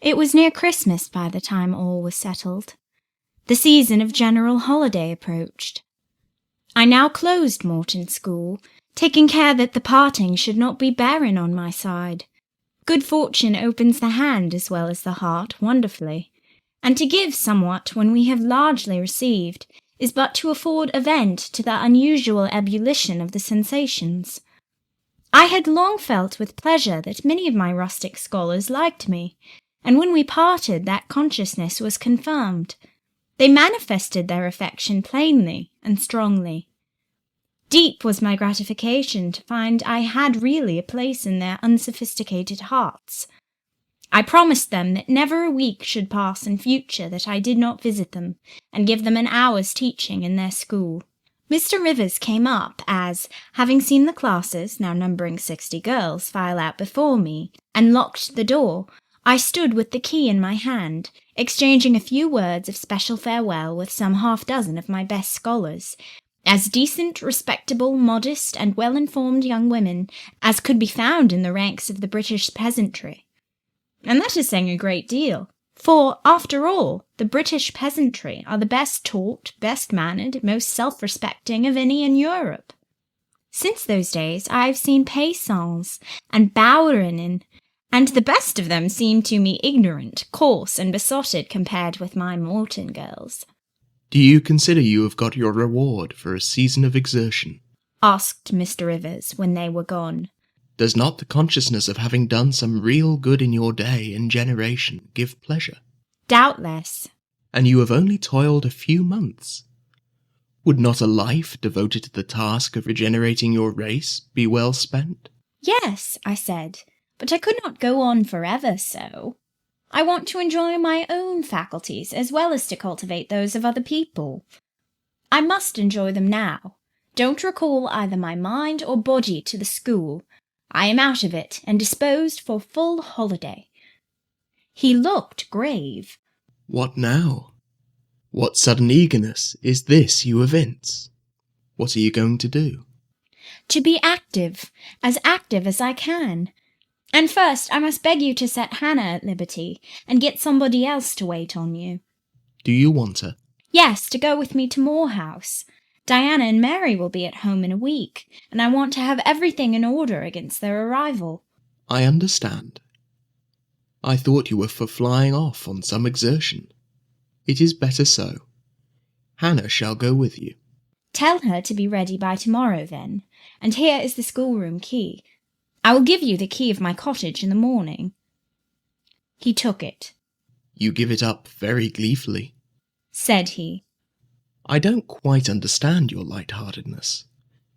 It was near Christmas by the time all was settled. The season of general holiday approached. I now closed Morton School, taking care that the parting should not be barren on my side. Good fortune opens the hand as well as the heart wonderfully, and to give somewhat when we have largely received is but to afford a vent to the unusual ebullition of the sensations. I had long felt with pleasure that many of my rustic scholars liked me, and when we parted that consciousness was confirmed. They manifested their affection plainly and strongly. Deep was my gratification to find I had really a place in their unsophisticated hearts. I promised them that never a week should pass in future that I did not visit them and give them an hour's teaching in their school. Mr. Rivers came up as, having seen the classes, now numbering 60 girls, file out before me, and locked the door, I stood with the key in my hand, exchanging a few words of special farewell with some half-dozen of my best scholars, as decent, respectable, modest, and well-informed young women as could be found in the ranks of the British peasantry. And that is saying a great deal, for, after all, the British peasantry are the best taught, best mannered, most self-respecting of any in Europe. Since those days I have seen paysans and bäuerinnen, and the best of them seemed to me ignorant, coarse, and besotted compared with my Morton girls. Do you consider you have got your reward for a season of exertion? Asked Mr. Rivers when they were gone. Does not the consciousness of having done some real good in your day and generation give pleasure? Doubtless. And you have only toiled a few months. Would not a life devoted to the task of regenerating your race be well spent? Yes, I said, but I could not go on forever so. I want to enjoy my own faculties as well as to cultivate those of other people. I must enjoy them now. Don't recall either my mind or body to the school. I am out of it and disposed for full holiday. He looked grave. What now? What sudden eagerness is this you evince? What are you going to do? To be active as I can. And first I must beg you to set Hannah at liberty, and get somebody else to wait on you. Do you want her? Yes, to go with me to Moor House. Diana and Mary will be at home in a week, and I want to have everything in order against their arrival. I understand. I thought you were for flying off on some exertion. It is better so. Hannah shall go with you. Tell her to be ready by tomorrow, then, and here is the schoolroom key. I will give you the key of my cottage in the morning. He took it. You give it up very gleefully, said he. I don't quite understand your light-heartedness,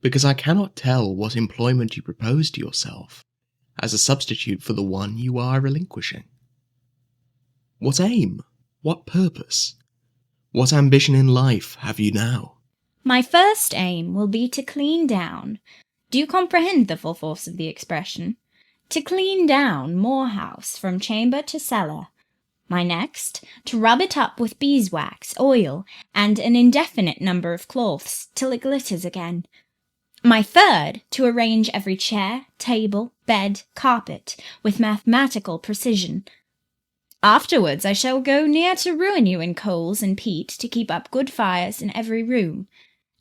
because I cannot tell what employment you propose to yourself as a substitute for the one you are relinquishing. What aim, what purpose, what ambition in life have you now? My first aim will be to clean down. Do you comprehend the full force of the expression? To clean down Moor House from chamber to cellar. My next, to rub it up with beeswax, oil, and an indefinite number of cloths, till it glitters again. My third, to arrange every chair, table, bed, carpet, with mathematical precision. Afterwards I shall go near to ruin you in coals and peat to keep up good fires in every room.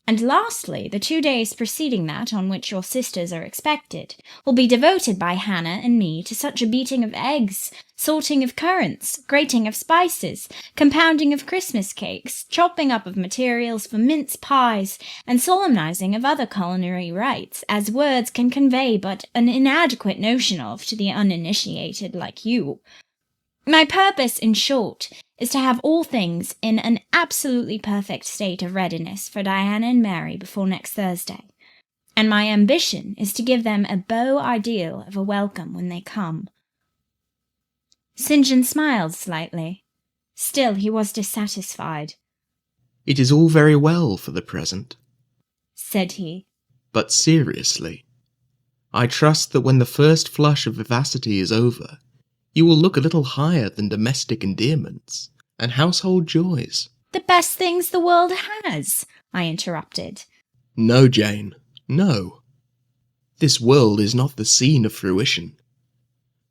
And lastly, the 2 days preceding that on which your sisters are expected will be devoted by Hannah and me to such a beating of eggs, sorting of currants, grating of spices, compounding of Christmas cakes, chopping up of materials for mince pies, and solemnizing of other culinary rites, as words can convey but an inadequate notion of to the uninitiated like you. My purpose, in short, is to have all things in an absolutely perfect state of readiness for Diana and Mary before next Thursday, and my ambition is to give them a beau ideal of a welcome when they come. St. John smiled slightly. Still he was dissatisfied. It is all very well for the present, said he. But seriously, I trust that when the first flush of vivacity is over, you will look a little higher than domestic endearments and household joys. The best things the world has, I interrupted. No, Jane, no. This world is not the scene of fruition.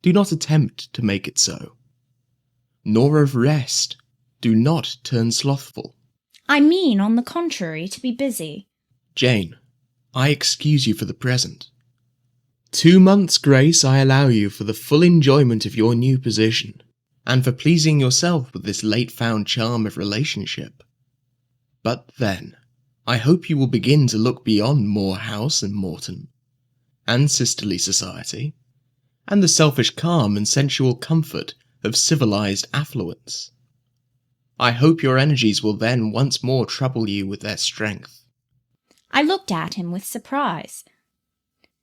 Do not attempt to make it so. nor of rest. Do not turn slothful. I mean, on the contrary, to be busy. Jane, I excuse you for the present. 2 months' grace I allow you for the full enjoyment of your new position, and for pleasing yourself with this late-found charm of relationship. But then, I hope you will begin to look beyond Moor House and Morton, and sisterly society, and the selfish calm and sensual comfort of civilized affluence. I hope your energies will then once more trouble you with their strength. I looked at him with surprise.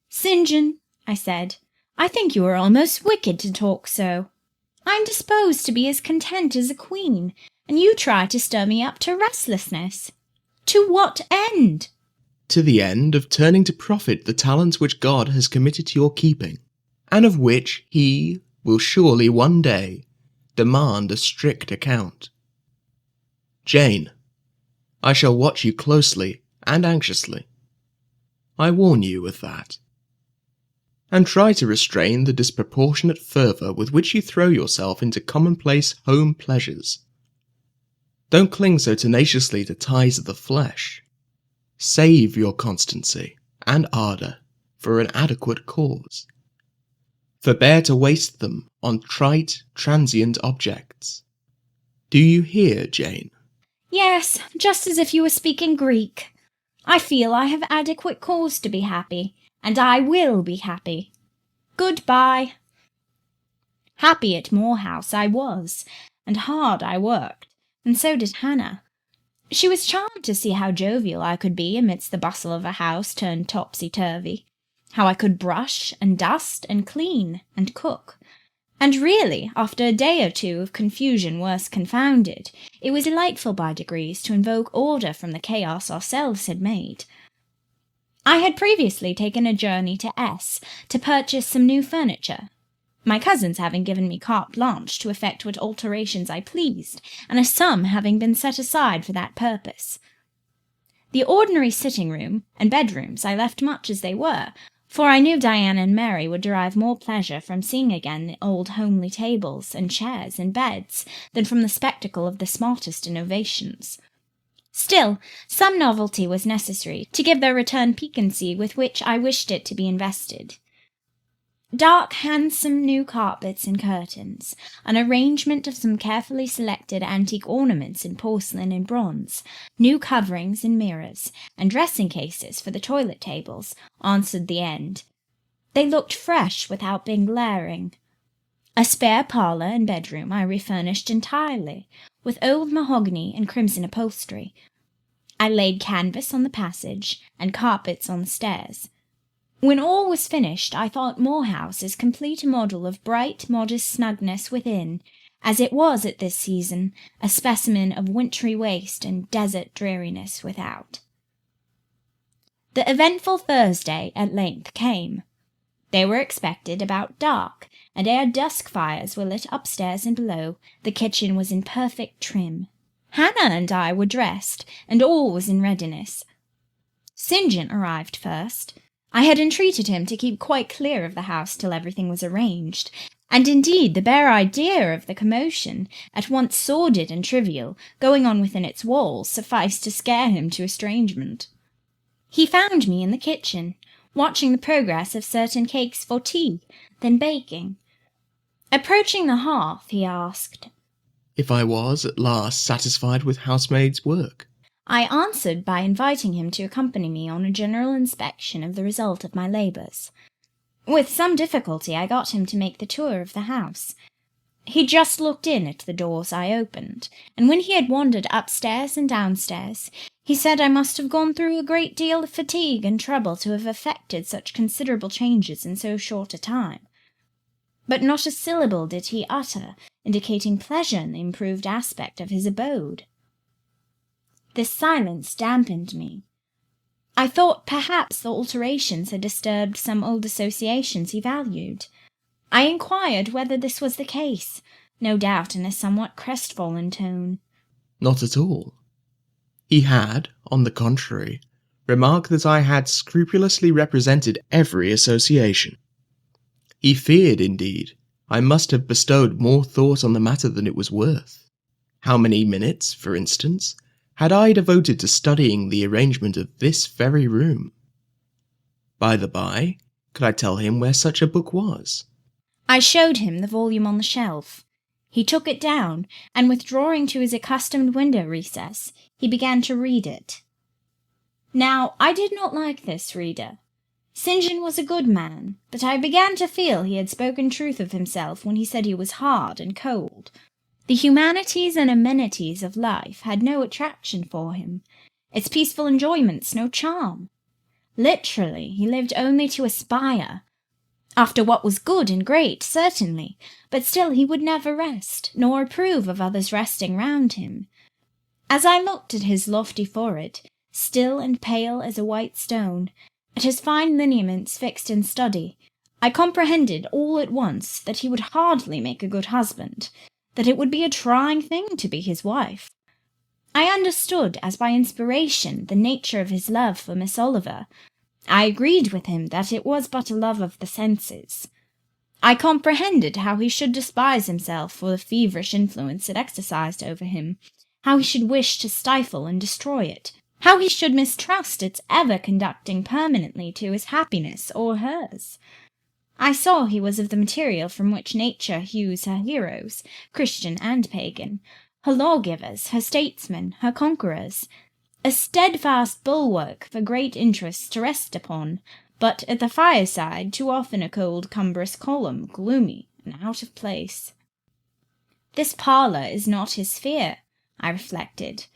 St. John, I said, I think you are almost wicked to talk so. I am disposed to be as content as a queen, and you try to stir me up to restlessness. To what end? To the end of turning to profit the talents which God has committed to your keeping, and of which He will surely one day demand a strict account. Jane, I shall watch you closely and anxiously. I warn you of that. And try to restrain the disproportionate fervour with which you throw yourself into commonplace home pleasures. Don't cling so tenaciously to ties of the flesh. Save your constancy and ardour for an adequate cause. Forbear to waste them on trite, transient objects. Do you hear, Jane? Yes, just as if you were speaking Greek. I feel I have adequate cause to be happy, and I will be happy. Goodbye. Happy at Moor House I was, and hard I worked, and so did Hannah. She was charmed to see how jovial I could be amidst the bustle of a house turned topsy-turvy, how I could brush and dust and clean and cook. And really, after a day or two of confusion worse confounded, it was delightful by degrees to invoke order from the chaos ourselves had made. I had previously taken a journey to S to purchase some new furniture, my cousins having given me carte blanche to effect what alterations I pleased, and a sum having been set aside for that purpose. The ordinary sitting-room and bedrooms I left much as they were, for I knew Diana and Mary would derive more pleasure from seeing again the old homely tables and chairs and beds than from the spectacle of the smartest innovations. Still, some novelty was necessary to give their return piquancy with which I wished it to be invested. Dark, handsome new carpets and curtains, an arrangement of some carefully selected antique ornaments in porcelain and bronze, new coverings and mirrors, and dressing-cases for the toilet tables, answered the end. They looked fresh without being glaring. A spare parlour and bedroom I refurnished entirely, with old mahogany and crimson upholstery. I laid canvas on the passage, and carpets on the stairs. When all was finished, I thought Moor House as complete a model of bright, modest snugness within, as it was at this season a specimen of wintry waste and desert dreariness without. The eventful Thursday at length came. They were expected about dark, and ere dusk fires were lit upstairs and below, the kitchen was in perfect trim. Hannah and I were dressed, and all was in readiness. St. John arrived first. I had entreated him to keep quite clear of the house till everything was arranged, and indeed the bare idea of the commotion, at once sordid and trivial, going on within its walls, sufficed to scare him to estrangement. He found me in the kitchen, watching the progress of certain cakes for tea, then baking. Approaching the hearth, he asked, If I was at last satisfied with housemaid's work. I answered by inviting him to accompany me on a general inspection of the result of my labours. With some difficulty I got him to make the tour of the house. He just looked in at the doors I opened, and when he had wandered upstairs and downstairs, he said I must have gone through a great deal of fatigue and trouble to have effected such considerable changes in so short a time. But not a syllable did he utter, indicating pleasure in the improved aspect of his abode. This silence dampened me. I thought perhaps the alterations had disturbed some old associations he valued. I inquired whether this was the case, no doubt in a somewhat crestfallen tone. Not at all. He had, on the contrary, remarked that I had scrupulously represented every association. He feared, indeed, I must have bestowed more thought on the matter than it was worth. How many minutes, for instance, had I devoted to studying the arrangement of this very room? By the by, could I tell him where such a book was? I showed him the volume on the shelf. He took it down, and withdrawing to his accustomed window recess, he began to read it. Now, I did not like this reader. St. John was a good man, but I began to feel he had spoken truth of himself when he said he was hard and cold. The humanities and amenities of life had no attraction for him, its peaceful enjoyments no charm. Literally, he lived only to aspire. After what was good and great, certainly, but still he would never rest, nor approve of others resting round him. As I looked at his lofty forehead, still and pale as a white stone, at his fine lineaments fixed in study, I comprehended all at once that he would hardly make a good husband, that it would be a trying thing to be his wife. I understood, as by inspiration, the nature of his love for Miss Oliver. I agreed with him that it was but a love of the senses. I comprehended how he should despise himself for the feverish influence it exercised over him, how he should wish to stifle and destroy it, how he should mistrust its ever conducting permanently to his happiness or hers. I saw he was of the material from which nature hews her heroes, Christian and pagan, her lawgivers, her statesmen, her conquerors, a steadfast bulwark for great interests to rest upon, but at the fireside too often a cold, cumbrous column, gloomy and out of place. This parlour is not his sphere, I reflected.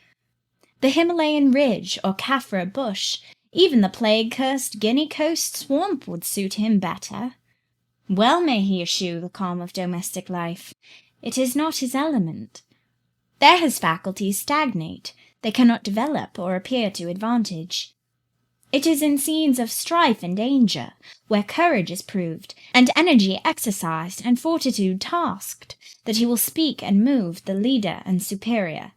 The Himalayan ridge or Kaffir bush, even the plague-cursed Guinea coast swamp would suit him better. Well may he eschew the calm of domestic life. It is not his element. There his faculties stagnate. They cannot develop or appear to advantage. It is in scenes of strife and danger, where courage is proved, and energy exercised, and fortitude tasked, that he will speak and move the leader and superior.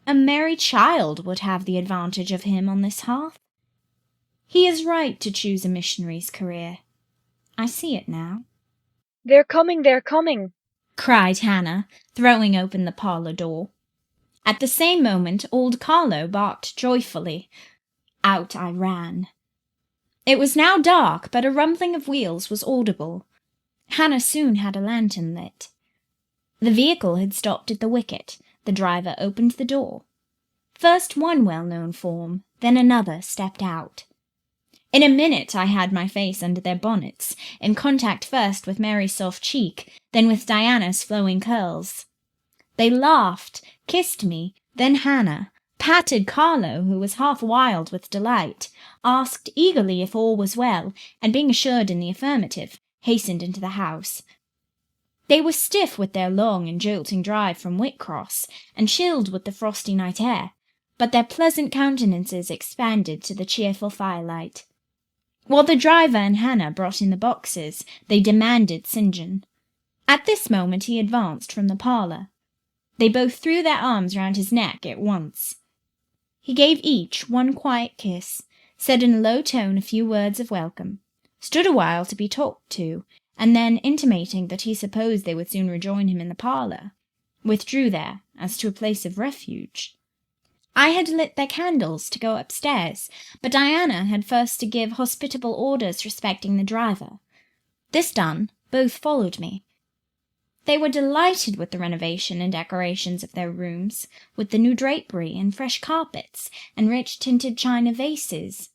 A merry child would have the advantage of him on this hearth. He is right to choose a missionary's career. I see it now. "They're coming, they're coming!" cried Hannah, throwing open the parlour door. At the same moment old Carlo barked joyfully. Out I ran. It was now dark, but a rumbling of wheels was audible. Hannah soon had a lantern lit. The vehicle had stopped at the wicket. The driver opened the door. First one well-known form, then another stepped out. In a minute I had my face under their bonnets, in contact first with Mary's soft cheek, then with Diana's flowing curls. They laughed, kissed me, then Hannah, patted Carlo, who was half wild with delight, asked eagerly if all was well, and being assured in the affirmative, hastened into the house. They were stiff with their long and jolting drive from Whitcross, and chilled with the frosty night air, but their pleasant countenances expanded to the cheerful firelight. While the driver and Hannah brought in the boxes, they demanded St. John. At this moment he advanced from the parlour. They both threw their arms round his neck at once. He gave each one quiet kiss, said in a low tone a few words of welcome, stood a while to be talked to, and then, intimating that he supposed they would soon rejoin him in the parlour, withdrew there as to a place of refuge. I had lit their candles to go upstairs, but Diana had first to give hospitable orders respecting the driver. This done, both followed me. They were delighted with the renovation and decorations of their rooms, with the new drapery and fresh carpets and rich tinted china vases.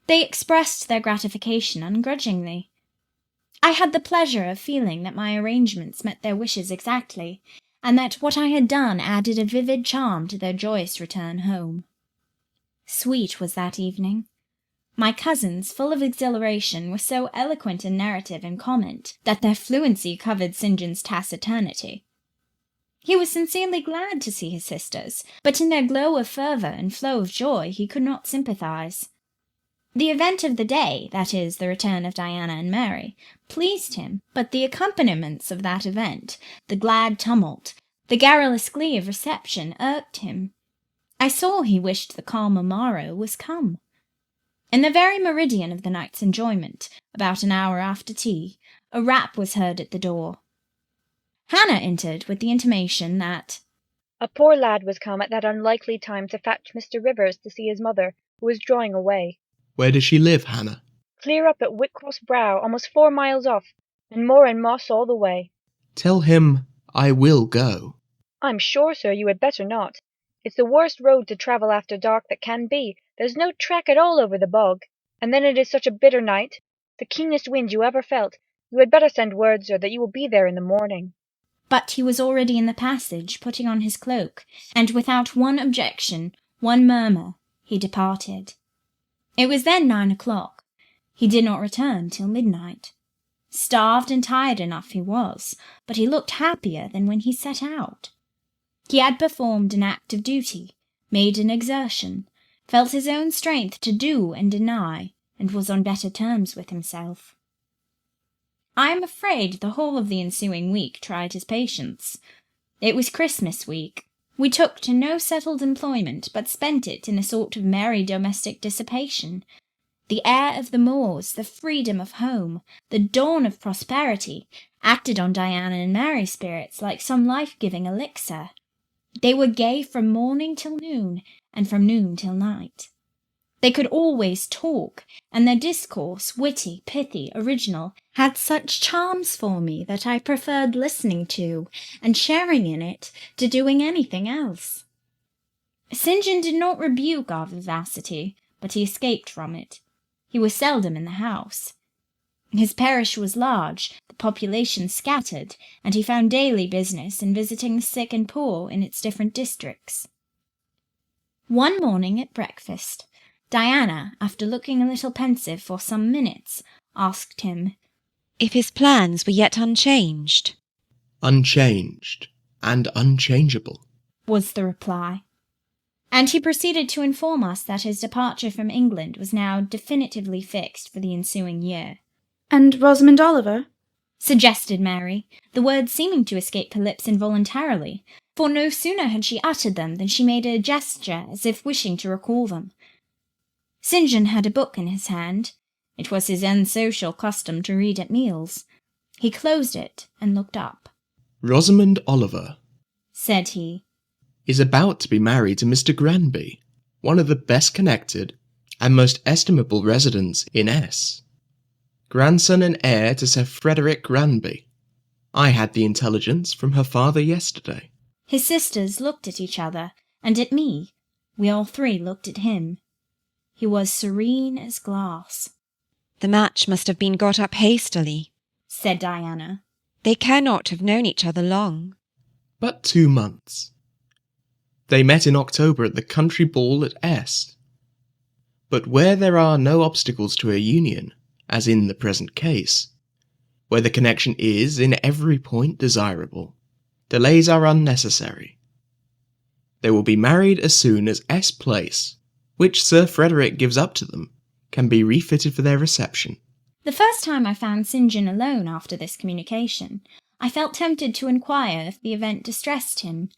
They expressed their gratification ungrudgingly. I had the pleasure of feeling that my arrangements met their wishes exactly, and that what I had done added a vivid charm to their joyous return home. Sweet was that evening. My cousins, full of exhilaration, were so eloquent in narrative and comment that their fluency covered St. John's taciturnity. He was sincerely glad to see his sisters, but in their glow of fervour and flow of joy he could not sympathise. The event of the day, that is, the return of Diana and Mary, pleased him, but the accompaniments of that event, the glad tumult, the garrulous glee of reception, irked him. I saw he wished the calmer morrow was come. In the very meridian of the night's enjoyment, about an hour after tea, a rap was heard at the door. Hannah entered with the intimation that a poor lad was come at that unlikely time to fetch Mr. Rivers to see his mother, who was drawing away. Where does she live, Hannah? Clear up at Whitcross Brow, almost 4 miles off, and moor and moss all the way. Tell him I will go. I'm sure, sir, you had better not. It's the worst road to travel after dark that can be. There's no track at all over the bog. And then it is such a bitter night, the keenest wind you ever felt. You had better send word, sir, that you will be there in the morning. But he was already in the passage, putting on his cloak, and without one objection, one murmur, he departed. It was then 9 o'clock. He did not return till midnight. Starved and tired enough he was, but he looked happier than when he set out. He had performed an act of duty, made an exertion, felt his own strength to do and deny, and was on better terms with himself. I am afraid the whole of the ensuing week tried his patience. It was Christmas week. We took to no settled employment, but spent it in a sort of merry domestic dissipation. The air of the moors, the freedom of home, the dawn of prosperity, acted on Diana and Mary's spirits like some life-giving elixir. They were gay from morning till noon, and from noon till night. They could always talk, and their discourse, witty, pithy, original, had such charms for me that I preferred listening to and sharing in it to doing anything else. St. John did not rebuke our vivacity, but he escaped from it. He was seldom in the house. His parish was large, the population scattered, and he found daily business in visiting the sick and poor in its different districts. One morning at breakfast, Diana, after looking a little pensive for some minutes, asked him, if his plans were yet unchanged. Unchanged and unchangeable, was the reply. And he proceeded to inform us that his departure from England was now definitively fixed for the ensuing year. And Rosamond Oliver? Suggested Mary, the words seeming to escape her lips involuntarily, for no sooner had she uttered them than she made a gesture as if wishing to recall them. St. John had a book in his hand. It was his unsocial custom to read at meals. He closed it and looked up. Rosamond Oliver, said he, is about to be married to Mr. Granby, one of the best connected and most estimable residents in S. Grandson and heir to Sir Frederick Granby. I had the intelligence from her father yesterday. His sisters looked at each other, and at me. We all three looked at him. He was serene as glass. The match must have been got up hastily, said Diana. They cannot have known each other long. But 2 months. They met in October at the country ball at S. But where there are no obstacles to a union, as in the present case, where the connection is in every point desirable, delays are unnecessary. They will be married as soon as S Place, which Sir Frederick gives up to them, can be refitted for their reception. The first time I found St. John alone after this communication, I felt tempted to inquire if the event distressed him,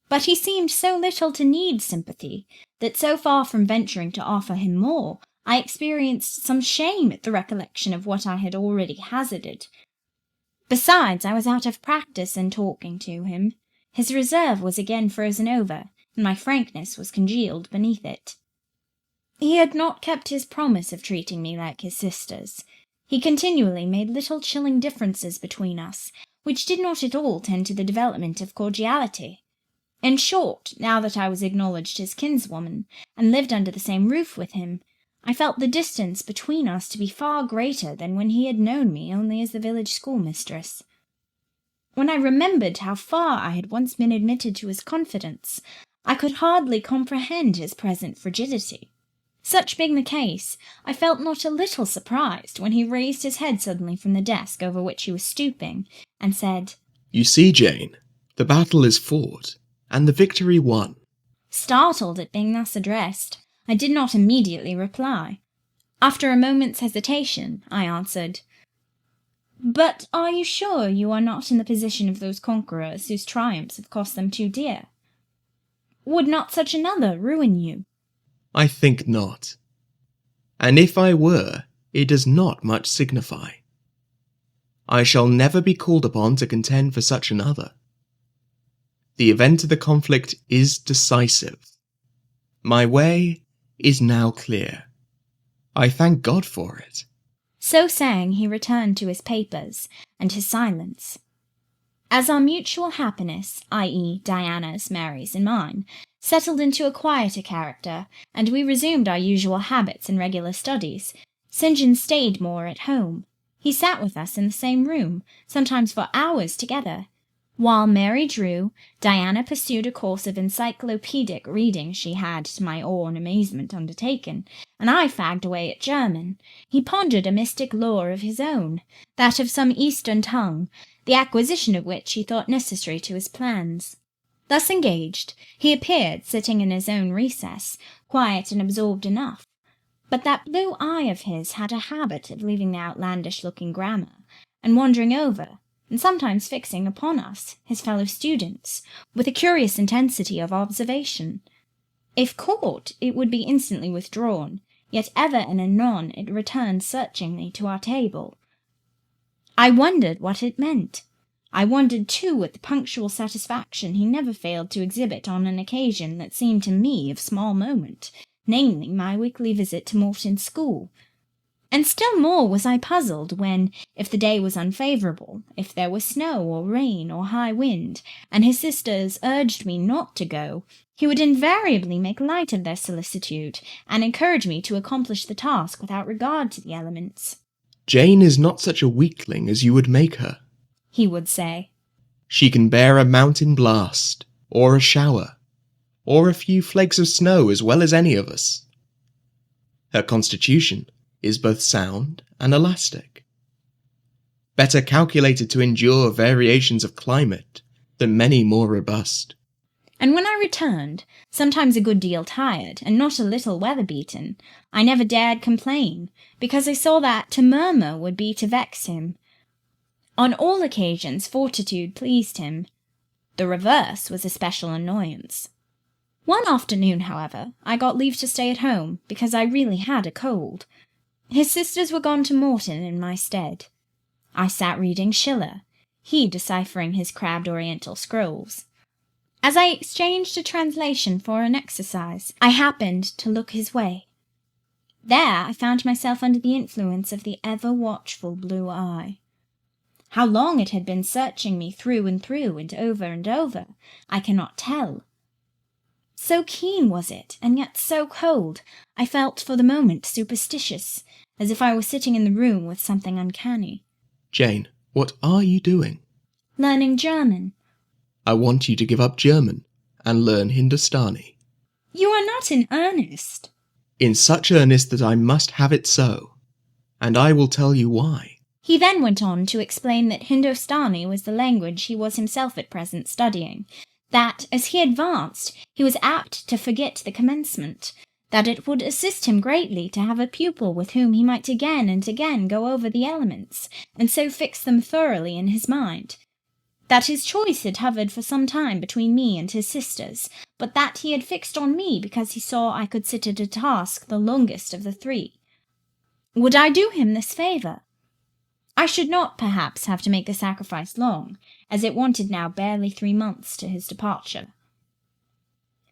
but he seemed so little to need sympathy that so far from venturing to offer him more, I experienced some shame at the recollection of what I had already hazarded. Besides, I was out of practice in talking to him. His reserve was again frozen over, and my frankness was congealed beneath it. He had not kept his promise of treating me like his sisters. He continually made little chilling differences between us, which did not at all tend to the development of cordiality. In short, now that I was acknowledged his kinswoman, and lived under the same roof with him, I felt the distance between us to be far greater than when he had known me only as the village schoolmistress. When I remembered how far I had once been admitted to his confidence, I could hardly comprehend his present frigidity. Such being the case, I felt not a little surprised when he raised his head suddenly from the desk over which he was stooping, and said, You see, Jane, the battle is fought, and the victory won. Startled at being thus addressed, I did not immediately reply. After a moment's hesitation, I answered, But are you sure you are not in the position of those conquerors whose triumphs have cost them too dear? Would not such another ruin you? I think not. And if I were, it does not much signify. I shall never be called upon to contend for such another. The event of the conflict is decisive. My way is now clear. I thank God for it." So saying, he returned to his papers and his silence. As our mutual happiness, i.e. Diana's, Mary's, and mine, settled into a quieter character, and we resumed our usual habits and regular studies, St. John stayed more at home. He sat with us in the same room, sometimes for hours together. While Mary drew, Diana pursued a course of encyclopedic reading she had, to my awe and amazement, undertaken, and I fagged away at German. He pondered a mystic lore of his own, that of some Eastern tongue, the acquisition of which he thought necessary to his plans. Thus engaged, he appeared sitting in his own recess, quiet and absorbed enough. But that blue eye of his had a habit of leaving the outlandish-looking grammar, and wandering over, and sometimes fixing upon us, his fellow students, with a curious intensity of observation. If caught, it would be instantly withdrawn, yet ever and anon it returned searchingly to our table. I wondered what it meant. I wondered, too, at the punctual satisfaction he never failed to exhibit on an occasion that seemed to me of small moment, namely my weekly visit to Morton School. And still more was I puzzled when, if the day was unfavourable, if there was snow or rain or high wind, and his sisters urged me not to go, he would invariably make light of their solicitude, and encourage me to accomplish the task without regard to the elements. "Jane is not such a weakling as you would make her," he would say. "She can bear a mountain blast, or a shower, or a few flakes of snow as well as any of us. Her constitution is both sound and elastic, better calculated to endure variations of climate than many more robust." And when I returned, sometimes a good deal tired, and not a little weather-beaten, I never dared complain, because I saw that to murmur would be to vex him. On all occasions fortitude pleased him. The reverse was a special annoyance. One afternoon, however, I got leave to stay at home, because I really had a cold. His sisters were gone to Morton in my stead. I sat reading Schiller, he deciphering his crabbed oriental scrolls. As I exchanged a translation for an exercise, I happened to look his way. There I found myself under the influence of the ever-watchful blue eye. How long it had been searching me through and over, I cannot tell. So keen was it, and yet so cold, I felt for the moment superstitious, as if I were sitting in the room with something uncanny. "Jane, what are you doing?" Learning German. "I want you to give up German and learn Hindustani." You are not in earnest. "In such earnest that I must have it so, and I will tell you why." He then went on to explain that Hindustani was the language he was himself at present studying, that, as he advanced, he was apt to forget the commencement, that it would assist him greatly to have a pupil with whom he might again and again go over the elements, and so fix them thoroughly in his mind, that his choice had hovered for some time between me and his sisters, but that he had fixed on me because he saw I could sit at a task the longest of the three. Would I do him this favour? I should not, perhaps, have to make the sacrifice long, as it wanted now barely 3 months to his departure.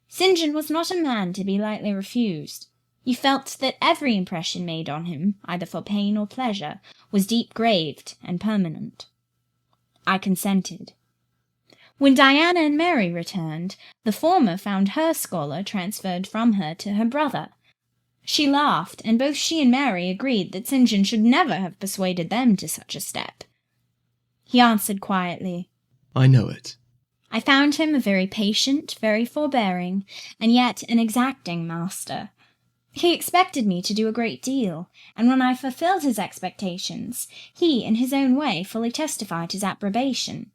St. John was not a man to be lightly refused. You felt that every impression made on him, either for pain or pleasure, was deep-graved and permanent. I consented. When Diana and Mary returned, the former found her scholar transferred from her to her brother. She laughed, and both she and Mary agreed that St. John should never have persuaded them to such a step. He answered quietly, "I know it." I found him a very patient, very forbearing, and yet an exacting master. He expected me to do a great deal, and when I fulfilled his expectations, he, in his own way, fully testified his approbation.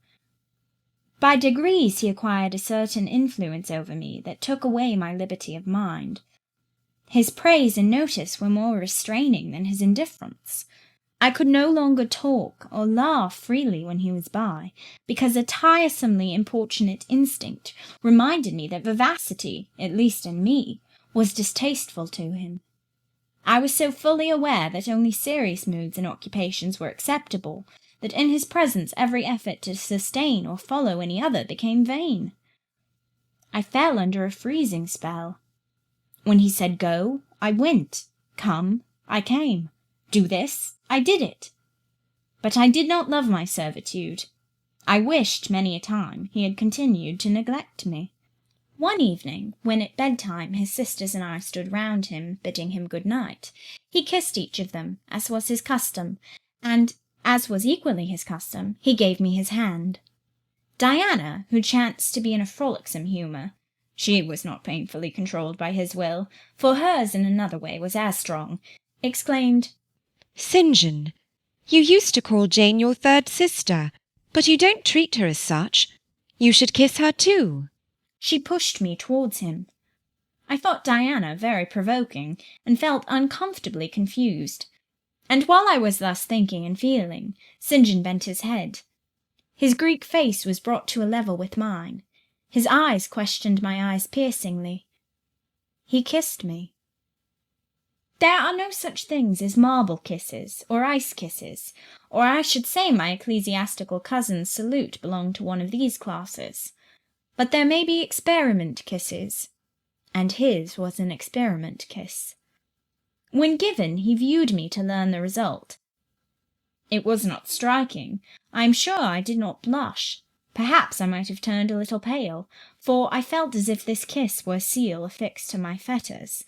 By degrees he acquired a certain influence over me that took away my liberty of mind. His praise and notice were more restraining than his indifference. I could no longer talk or laugh freely when he was by, because a tiresomely importunate instinct reminded me that vivacity, at least in me, was distasteful to him. I was so fully aware that only serious moods and occupations were acceptable, that in his presence every effort to sustain or follow any other became vain. I fell under a freezing spell. When he said go, I went. Come, I came. Do this, I did it. But I did not love my servitude. I wished many a time he had continued to neglect me. One evening, when at bedtime his sisters and I stood round him, bidding him good night, he kissed each of them, as was his custom, and, as was equally his custom, he gave me his hand. Diana, who chanced to be in a frolicsome humour, she was not painfully controlled by his will, for hers in another way was as strong, exclaimed, St. John, you used to call Jane your third sister, but you don't treat her as such. You should kiss her too. She pushed me towards him. I thought Diana very provoking, and felt uncomfortably confused. And while I was thus thinking and feeling, St. John bent his head. His Greek face was brought to a level with mine. His eyes questioned my eyes piercingly. He kissed me. There are no such things as marble kisses, or ice kisses, or I should say my ecclesiastical cousin's salute belonged to one of these classes. But there may be experiment kisses, and his was an experiment kiss. When given, he viewed me to learn the result. It was not striking. I am sure I did not blush. Perhaps I might have turned a little pale, for I felt as if this kiss were a seal affixed to my fetters.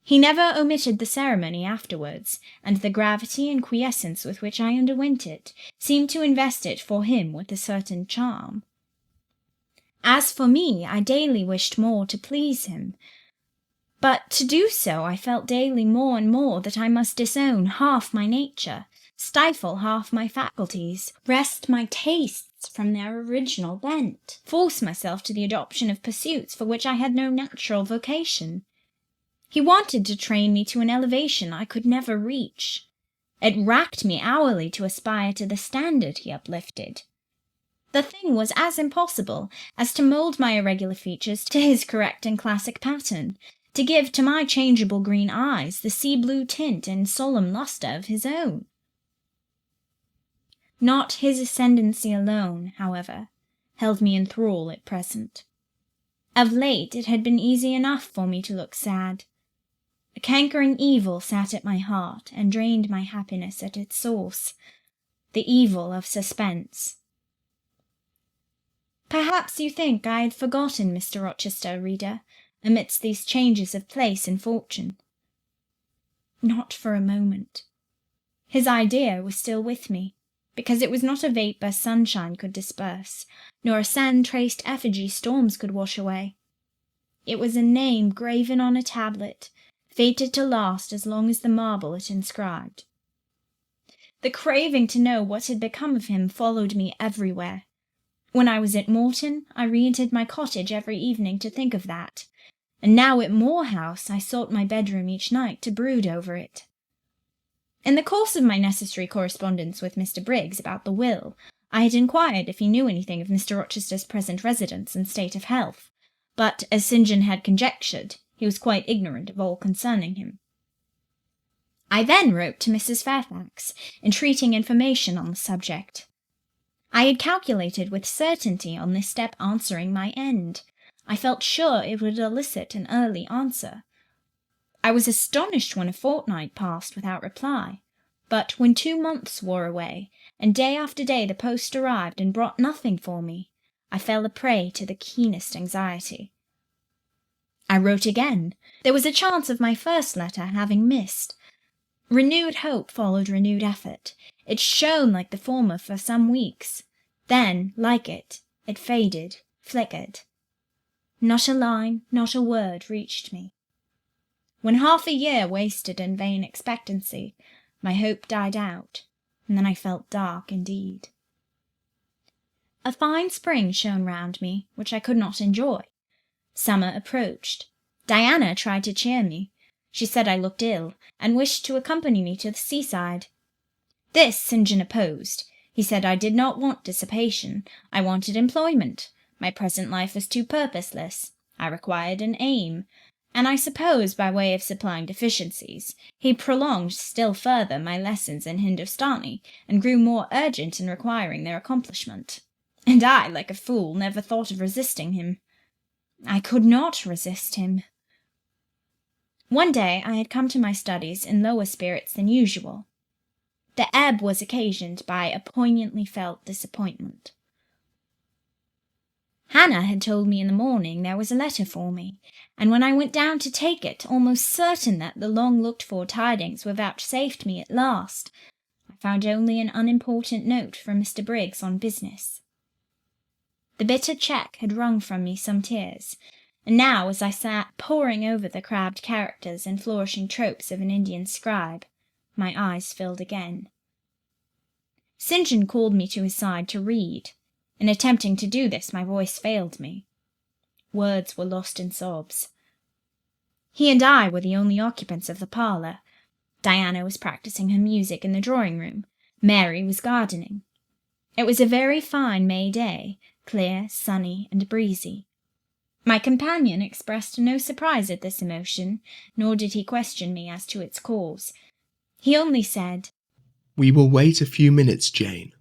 He never omitted the ceremony afterwards, and the gravity and quiescence with which I underwent it seemed to invest it for him with a certain charm. As for me, I daily wished more to please him. But to do so I felt daily more and more that I must disown half my nature, stifle half my faculties, wrest my tastes from their original bent, force myself to the adoption of pursuits for which I had no natural vocation. He wanted to train me to an elevation I could never reach. It racked me hourly to aspire to the standard he uplifted. The thing was as impossible as to mould my irregular features to his correct and classic pattern, to give to my changeable green eyes the sea-blue tint and solemn lustre of his own. Not his ascendancy alone, however, held me in thrall at present. Of late it had been easy enough for me to look sad. A cankering evil sat at my heart and drained my happiness at its source, the evil of suspense. Perhaps you think I had forgotten Mr. Rochester, reader, amidst these changes of place and fortune. Not for a moment. His idea was still with me, because it was not a vapour sunshine could disperse, nor a sand-traced effigy storms could wash away. It was a name graven on a tablet, fated to last as long as the marble it inscribed. The craving to know what had become of him followed me everywhere. When I was at Morton, I re-entered my cottage every evening to think of that, and now at Moor House I sought my bedroom each night to brood over it. In the course of my necessary correspondence with Mr. Briggs about the will, I had inquired if he knew anything of Mr. Rochester's present residence and state of health, but, as St. John had conjectured, he was quite ignorant of all concerning him. I then wrote to Mrs. Fairfax, entreating information on the subject. I had calculated with certainty on this step answering my end. I felt sure it would elicit an early answer. I was astonished when a fortnight passed without reply, but when 2 months wore away, and day after day the post arrived and brought nothing for me, I fell a prey to the keenest anxiety. I wrote again. There was a chance of my first letter having missed. Renewed hope followed renewed effort. It shone like the former for some weeks. Then, like it faded, flickered. Not a line, not a word reached me. When half a year wasted in vain expectancy, my hope died out, and then I felt dark indeed. A fine spring shone round me, which I could not enjoy. Summer approached. Diana tried to cheer me. She said I looked ill, and wished to accompany me to the seaside. This St. John opposed. He said I did not want dissipation. I wanted employment. My present life was too purposeless. I required an aim. and I suppose by way of supplying deficiencies, he prolonged still further my lessons in Hindustani, and grew more urgent in requiring their accomplishment. And I, like a fool, never thought of resisting him. I could not resist him. One day I had come to my studies in lower spirits than usual. The ebb was occasioned by a poignantly felt disappointment. Hannah had told me in the morning there was a letter for me, and when I went down to take it, almost certain that the long-looked-for tidings were vouchsafed me at last, I found only an unimportant note from Mr. Briggs on business. The bitter cheque had wrung from me some tears, and now, as I sat poring over the crabbed characters and flourishing tropes of an Indian scribe, my eyes filled again. St. John called me to his side to read. In attempting to do this, my voice failed me. Words were lost in sobs. He and I were the only occupants of the parlour. Diana was practising her music in the drawing-room. Mary was gardening. It was a very fine May day, clear, sunny, and breezy. My companion expressed no surprise at this emotion, nor did he question me as to its cause. He only said, "We will wait a few minutes, Jane,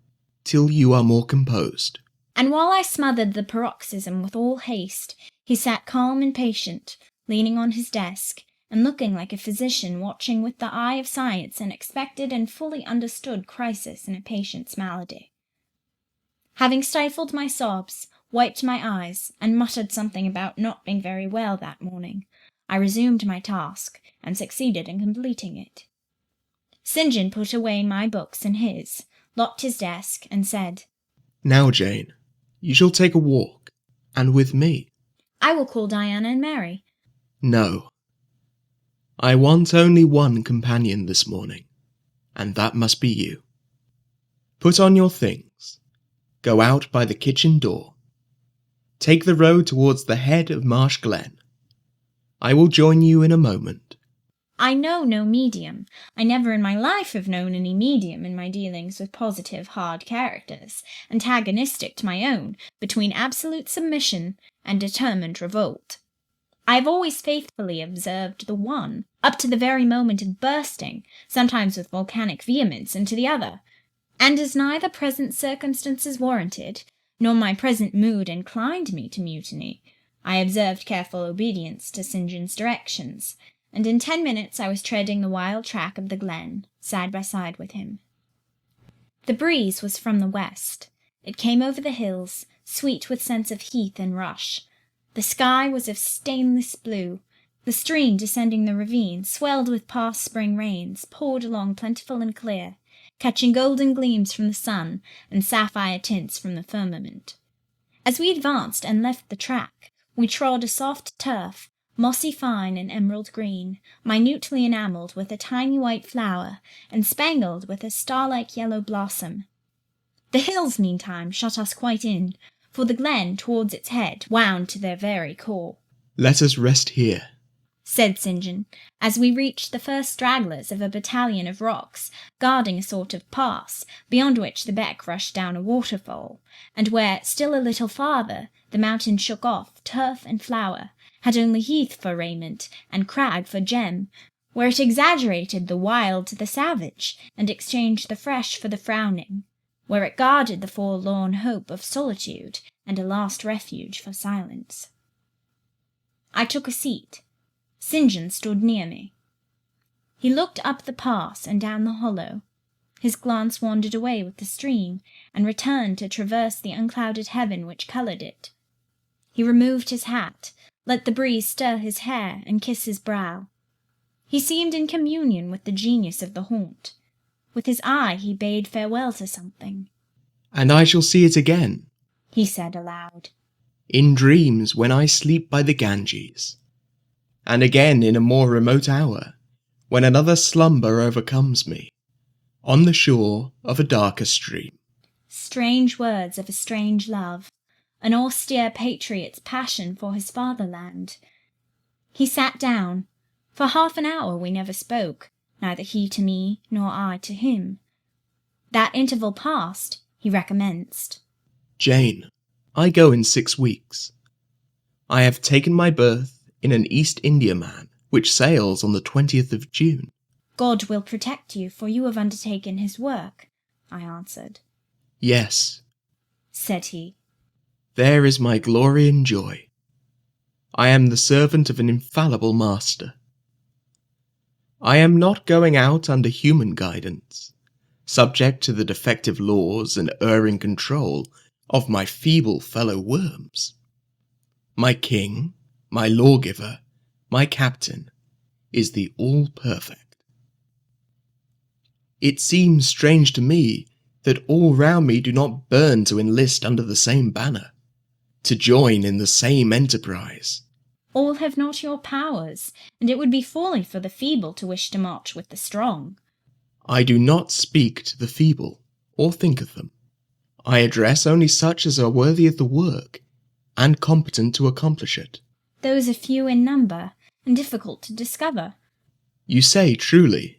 till you are more composed." And while I smothered the paroxysm with all haste, he sat calm and patient, leaning on his desk, and looking like a physician watching with the eye of science an expected and fully understood crisis in a patient's malady. Having stifled my sobs, wiped my eyes, and muttered something about not being very well that morning, I resumed my task, and succeeded in completing it. St. John put away my books and his, locked his desk, and said, "Now, Jane, you shall take a walk, and with me." "I will call Diana and Mary." "No. I want only one companion this morning, and that must be you. Put on your things. Go out by the kitchen door. Take the road towards the head of Marsh Glen. I will join you in a moment." I know no medium. I never in my life have known any medium in my dealings with positive hard characters, antagonistic to my own, between absolute submission and determined revolt. I have always faithfully observed the one, up to the very moment of bursting, sometimes with volcanic vehemence, into the other, and as neither present circumstances warranted, nor my present mood inclined me to mutiny, I observed careful obedience to St. John's directions, and in 10 minutes I was treading the wild track of the glen, side by side with him. The breeze was from the west. It came over the hills, sweet with scents of heath and rush. The sky was of stainless blue. The stream descending the ravine, swelled with past spring rains, poured along plentiful and clear, catching golden gleams from the sun and sapphire tints from the firmament. As we advanced and left the track, we trod a soft turf, mossy fine and emerald green, minutely enamelled with a tiny white flower, and spangled with a star-like yellow blossom. The hills, meantime, shut us quite in, for the glen towards its head wound to their very core. "Let us rest here," said St. John, as we reached the first stragglers of a battalion of rocks, guarding a sort of pass, beyond which the beck rushed down a waterfall, and where, still a little farther, the mountain shook off turf and flower, had only heath for raiment, and crag for gem, where it exaggerated the wild to the savage, and exchanged the fresh for the frowning, where it guarded the forlorn hope of solitude, and a last refuge for silence. I took a seat. St. John stood near me. He looked up the pass and down the hollow. His glance wandered away with the stream, and returned to traverse the unclouded heaven which coloured it. He removed his hat, let the breeze stir his hair and kiss his brow. He seemed in communion with the genius of the haunt. With his eye he bade farewell to something. "And I shall see it again," he said aloud. "in dreams when I sleep by the Ganges, and again in a more remote hour, when another slumber overcomes me, on the shore of a darker stream." Strange words of a strange love, an austere patriot's passion for his fatherland. He sat down. For half an hour we never spoke, neither he to me nor I to him. That interval past, he recommenced. "Jane, I go in 6 weeks. I have taken my berth in an East Indiaman which sails on the 20th of June. God will protect you, for you have undertaken his work, I answered. Yes, said he. There is my glory and joy. I am the servant of an infallible master. I am not going out under human guidance, subject to the defective laws and erring control of my feeble fellow worms. My king, my lawgiver, my captain, is the all-perfect. It seems strange to me that all round me do not burn to enlist under the same banner, to join in the same enterprise. All have not your powers, and it would be folly for the feeble to wish to march with the strong. I do not speak to the feeble, or think of them. I address only such as are worthy of the work, and competent to accomplish it. Those are few in number, and difficult to discover. You say truly.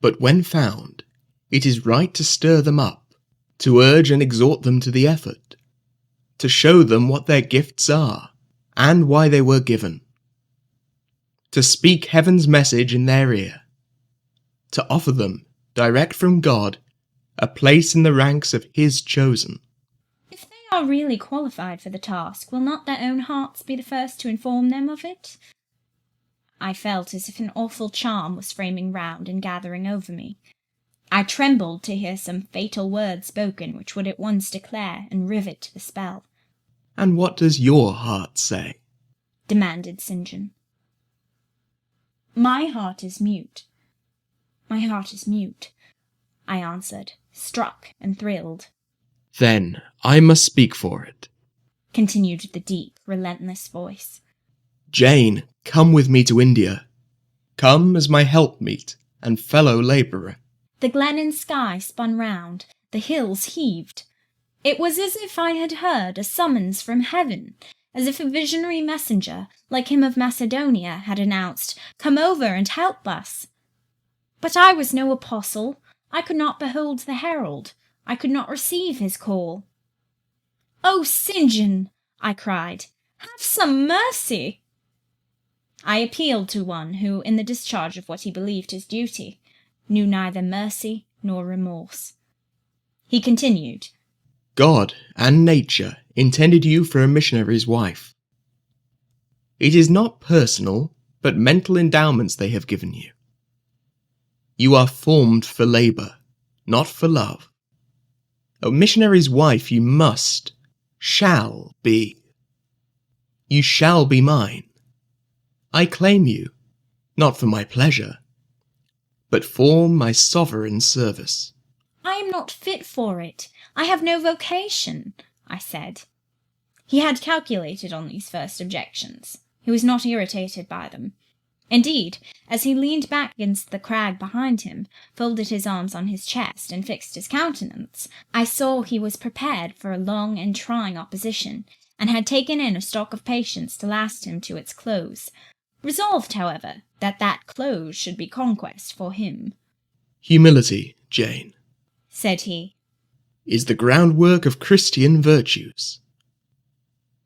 But when found, it is right to stir them up, to urge and exhort them to the effort, to show them what their gifts are, and why they were given, to speak heaven's message in their ear, to offer them, direct from God, a place in the ranks of his chosen. If they are really qualified for the task, will not their own hearts be the first to inform them of it? I felt as if an awful charm was framing round and gathering over me. I trembled to hear some fatal word spoken which would at once declare and rivet the spell. And what does your heart say? Demanded St. John. My heart is mute. My heart is mute, I answered, struck and thrilled. Then I must speak for it, continued the deep, relentless voice. Jane, come with me to India. Come as my helpmeet and fellow labourer. The glen and sky spun round, the hills heaved. It was as if I had heard a summons from heaven, as if a visionary messenger, like him of Macedonia, had announced, "Come over and help us." But I was no apostle. I could not behold the herald. I could not receive his call. "Oh, St. John," I cried, "have some mercy!" I appealed to one who, in the discharge of what he believed his duty, knew neither mercy nor remorse. He continued, God and nature intended you for a missionary's wife. It is not personal, but mental endowments they have given you. You are formed for labour, not for love. A missionary's wife you shall be. You shall be mine. I claim you, not for my pleasure, but for my sovereign service. "I am not fit for it. I have no vocation," I said. He had calculated on these first objections. He was not irritated by them. Indeed, as he leaned back against the crag behind him, folded his arms on his chest, and fixed his countenance, I saw he was prepared for a long and trying opposition, and had taken in a stock of patience to last him to its close, resolved, however, that that close should be conquest for him. Humility, Jane, said he, is the groundwork of Christian virtues.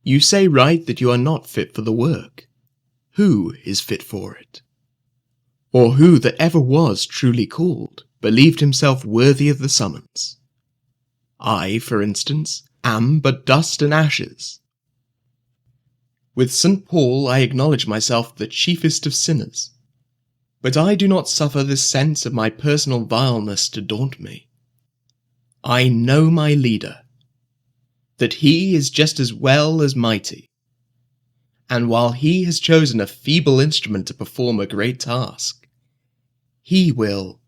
You say right that you are not fit for the work. Who is fit for it? Or who that ever was truly called believed himself worthy of the summons? I, for instance, am but dust and ashes. With St. Paul I acknowledge myself the chiefest of sinners, but I do not suffer this sense of my personal vileness to daunt me. I know my leader, that he is just as well as mighty, and while he has chosen a feeble instrument to perform a great task, he will,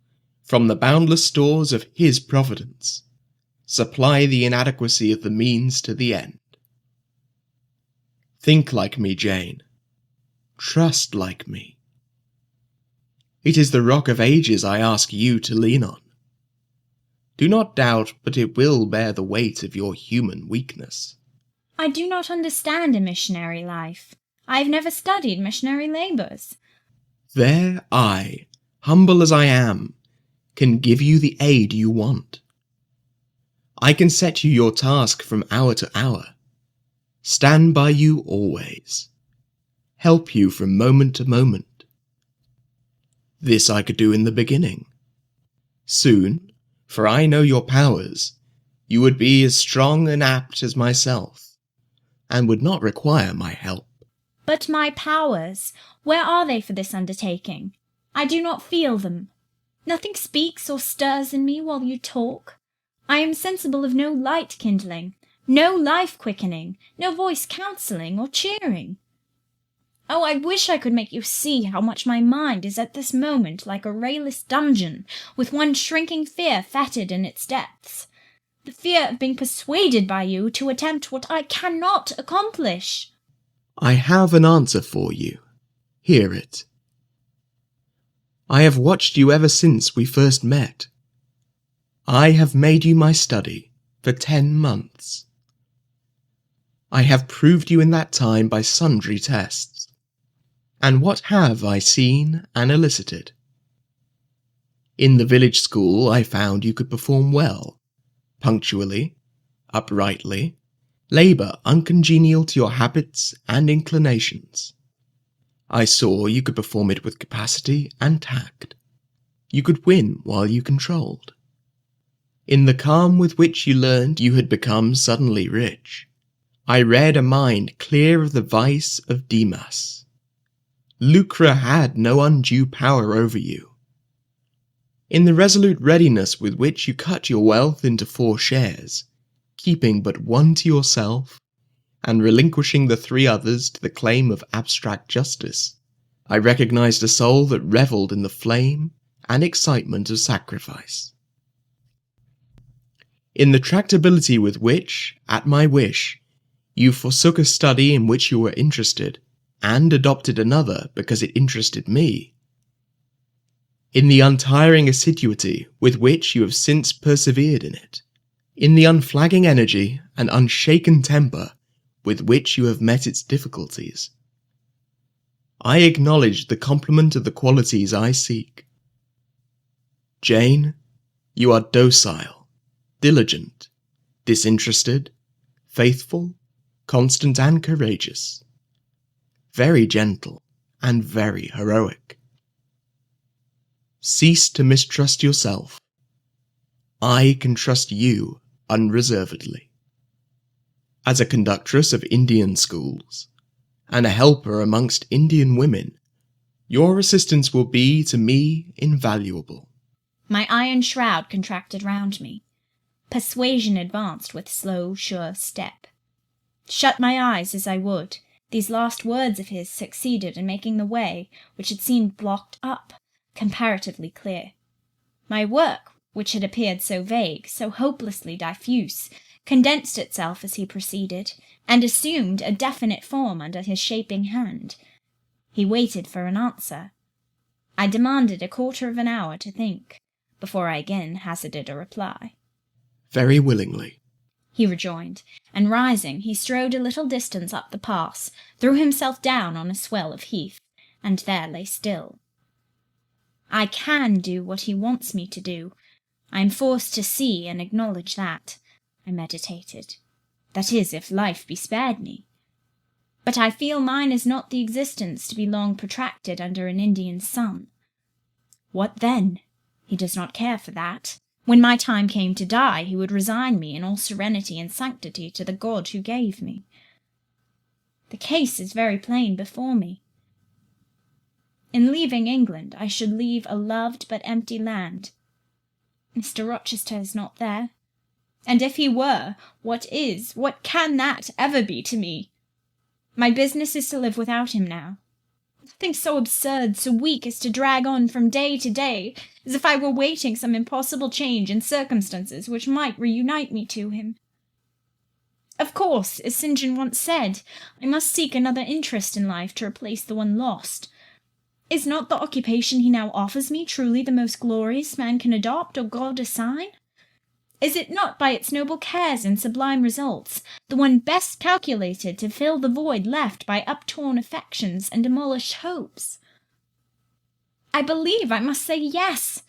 from the boundless stores of his providence, supply the inadequacy of the means to the end. Think like me, Jane. Trust like me. It is the rock of ages I ask you to lean on. Do not doubt but it will bear the weight of your human weakness. "I do not understand a missionary life. I have never studied missionary labours." There I, humble as I am, can give you the aid you want. I can set you your task from hour to hour, stand by you always, help you from moment to moment. This I could do in the beginning. Soon, for I know your powers, you would be as strong and apt as myself, and would not require my help. But my powers, where are they for this undertaking? I do not feel them. Nothing speaks or stirs in me while you talk. I am sensible of no light kindling, no life quickening, no voice counselling or cheering. Oh, I wish I could make you see how much my mind is at this moment like a rayless dungeon, with one shrinking fear fettered in its depths. The fear of being persuaded by you to attempt what I cannot accomplish. I have an answer for you. Hear it. I have watched you ever since we first met. I have made you my study for 10 months. I have proved you in that time by sundry tests. And what have I seen and elicited? In the village school I found you could perform well, punctually, uprightly, labour uncongenial to your habits and inclinations. I saw you could perform it with capacity and tact. You could win while you controlled. In the calm with which you learned you had become suddenly rich, I read a mind clear of the vice of Demas. Lucre had no undue power over you. In the resolute readiness with which you cut your wealth into 4 shares, keeping but one to yourself, and relinquishing the 3 others to the claim of abstract justice, I recognized a soul that revelled in the flame and excitement of sacrifice. In the tractability with which, at my wish, you forsook a study in which you were interested, and adopted another because it interested me. In the untiring assiduity with which you have since persevered in it. In the unflagging energy and unshaken temper with which you have met its difficulties. I acknowledge the complement of the qualities I seek. Jane, you are docile, diligent, disinterested, faithful, constant and courageous. Very gentle, and very heroic. Cease to mistrust yourself. I can trust you unreservedly. As a conductress of Indian schools, and a helper amongst Indian women, your assistance will be to me invaluable. My iron shroud contracted round me. Persuasion advanced with slow, sure step. Shut my eyes as I would, these last words of his succeeded in making the way, which had seemed blocked up, comparatively clear. My work, which had appeared so vague, so hopelessly diffuse, condensed itself as he proceeded, and assumed a definite form under his shaping hand. He waited for an answer. I demanded a quarter of an hour to think, before I again hazarded a reply. Very willingly, he rejoined, and rising, he strode a little distance up the pass, threw himself down on a swell of heath, and there lay still. I can do what he wants me to do. I am forced to see and acknowledge that, I meditated. That is, if life be spared me. But I feel mine is not the existence to be long protracted under an Indian sun. What then? He does not care for that. When my time came to die, he would resign me in all serenity and sanctity to the God who gave me. The case is very plain before me. In leaving England, I should leave a loved but empty land. Mr. Rochester is not there. And if he were, what can that ever be to me? My business is to live without him now. Nothing so absurd, so weak as to drag on from day to day, as if I were waiting some impossible change in circumstances which might reunite me to him. Of course, as St. John once said, I must seek another interest in life to replace the one lost. Is not the occupation he now offers me truly the most glorious man can adopt or God assign? Is it not by its noble cares and sublime results the one best calculated to fill the void left by uptorn affections and demolished hopes? I believe I must say yes,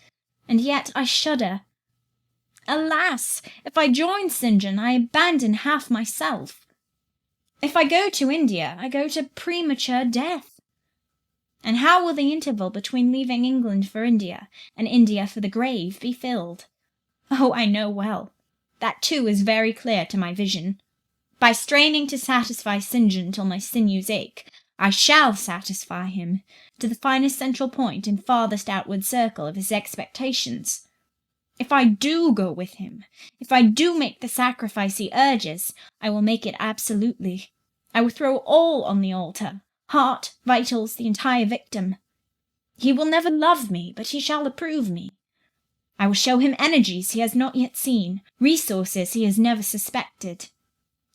and yet I shudder. Alas, if I join St. John, I abandon half myself. If I go to India, I go to premature death. And how will the interval between leaving England for India and India for the grave be filled? Oh, I know well. That too is very clear to my vision. By straining to satisfy St. John till my sinews ache, I shall satisfy him to the finest central point and farthest outward circle of his expectations. If I do go with him, if I do make the sacrifice he urges, I will make it absolutely. I will throw all on the altar, heart, vitals, the entire victim. He will never love me, but he shall approve me. I will show him energies he has not yet seen, resources he has never suspected.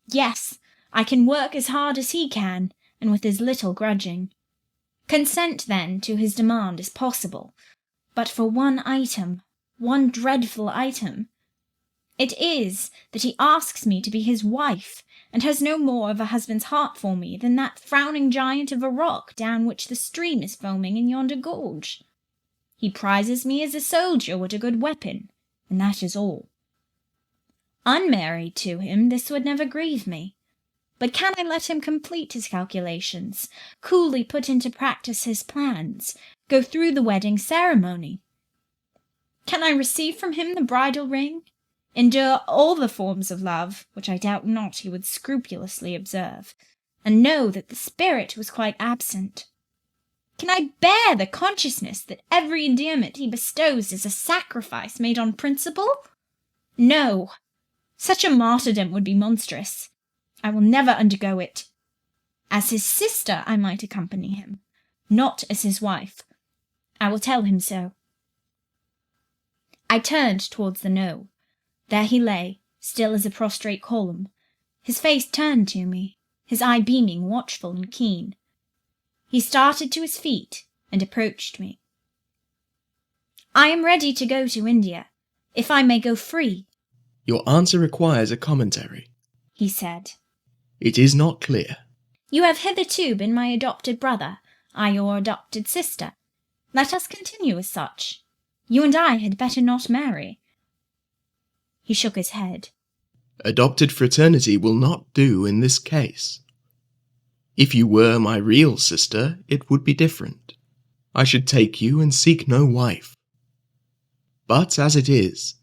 Yes, I can work as hard as he can, and with as little grudging. Consent, then, to his demand is possible, but for one item, one dreadful item. It is that he asks me to be his wife, and has no more of a husband's heart for me than that frowning giant of a rock down which the stream is foaming in yonder gorge. He prizes me as a soldier would a good weapon, and that is all. Unmarried to him, this would never grieve me. But can I let him complete his calculations, coolly put into practice his plans, go through the wedding ceremony? Can I receive from him the bridal ring, endure all the forms of love, which I doubt not he would scrupulously observe, and know that the spirit was quite absent? Can I bear the consciousness that every endearment he bestows is a sacrifice made on principle? No, such a martyrdom would be monstrous. I will never undergo it. As his sister I might accompany him, not as his wife. I will tell him so. I turned towards the knowe. There he lay, still as a prostrate column, his face turned to me, his eye beaming, watchful and keen. He started to his feet and approached me. I am ready to go to India, if I may go free. Your answer requires a commentary, he said. It is not clear. You have hitherto been my adopted brother, I your adopted sister. Let us continue as such. You and I had better not marry. He shook his head. Adopted fraternity will not do in this case. If you were my real sister, it would be different. I should take you and seek no wife. But as it is,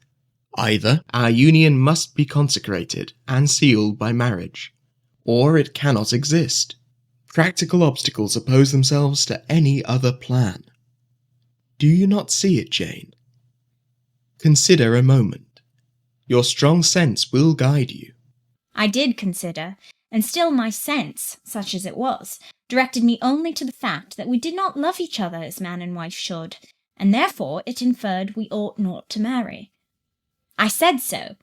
either our union must be consecrated and sealed by marriage, or it cannot exist. Practical obstacles oppose themselves to any other plan. Do you not see it, Jane? Consider a moment. Your strong sense will guide you. I did consider, and still my sense, such as it was, directed me only to the fact that we did not love each other as man and wife should, and therefore it inferred we ought not to marry. I said so.